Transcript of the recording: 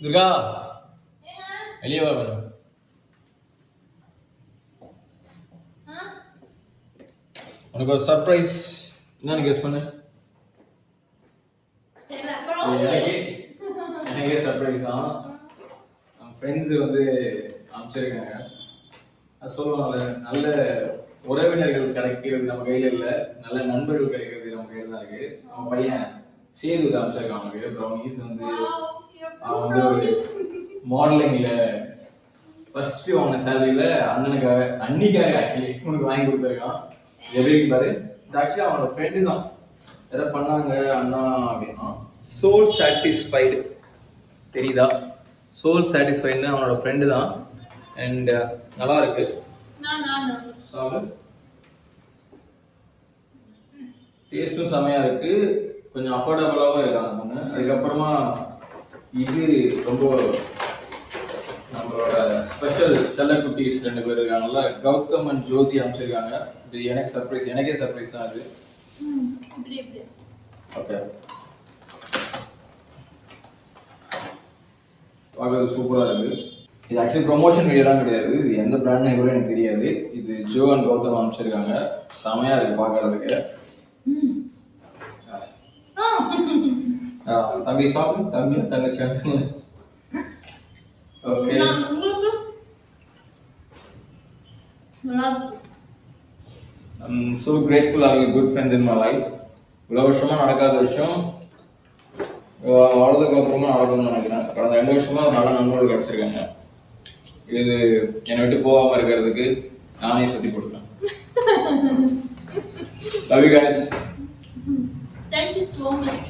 துர்கா வெளியே வா கொஞ்சம். உனக்கு ஒரு சர்ப்ரைஸ். என்னன்னு கெஸ் பண்ணு. எனக்கே சர்ப்ரைஸ் தான். ஃப்ரெண்ட்ஸ் வந்து அமைச்சிருக்காங்க. சொல்லுவாங்கல்ல, நல்ல உறவினர்கள் கிடைக்கிறது நம்ம கையில இல்லை, நல்ல நண்பர்கள் கிடைக்கிறது நம்ம கையில தான் இருக்கு. அவன் பையன் சேது அமைச்சிருக்கான். அவனுக்கு ப்ரௌனிஸ் வந்து அவன் வந்து ஒரு மாடலிங்ல ஃபர்ஸ்ட் வாங்கின சேலரியில அண்ணனுக்காக அன்னிக்காக ஆக்சுவலி உனக்கு வாங்கி கொடுத்துருக்கான். எப்படி பாரு. இது ஆக்சுவலி அவனோட ஃப்ரெண்டு தான். எதாவது பண்ணாங்க அண்ணா அப்படின்னா சோல் சாட்டிஸ்ஃபைடு தெரியுதா? சோல் சாட்டிஸ்ஃபைடுன்னு அவனோட ஃப்ரெண்டு தான். அண்ட் நல்லா இருக்கு. டேஸ்ட்டும் செமையா இருக்கு. கொஞ்சம் அஃபோர்டபுளாகவும் இருக்காங்க பொண்ணு. அதுக்கப்புறமா இது ரொம்ப நம்மளோட ஸ்பெஷல் செல்லக்குட்டீஸ் 2 பேர் இருக்காங்கல்ல, கௌதம் அண்ட் ஜோதி அமைச்சிருக்காங்க. இது எனக்கு சர்ப்ரைஸ், எனக்கே சர்ப்ரைஸ் தான் அது. ஓகே, பார்க்கறது சூப்பராக இருக்கு. இது ஆக்சுவலி ப்ரொமோஷன் வீடியோலாம் கிடையாது. இது எந்த பிராண்ட்னு கூட எனக்கு தெரியாது. இது ஜோ அண்ட் கௌதம் அமைச்சிருக்காங்க. செமையா இருக்கு பார்க்கறதுக்கு. தம்பி சாப்பிடு. தம்பி தங்கச்சி. Okay, I'm so grateful having good friends in my life. இவ்வளவு வருஷமா நடக்காத விஷயம் வளர்ந்ததுக்கு அப்புறமா நடக்கணும்னு நினைக்கிறேன். கடந்த 2 வருஷமா நல்ல நண்பர்கள் கிடைச்சிருக்காங்க. இது என்னை விட்டு போகாம இருக்கிறதுக்கு நானே சுத்தி கொடுப்பேன். Love you guys. Thank you so much.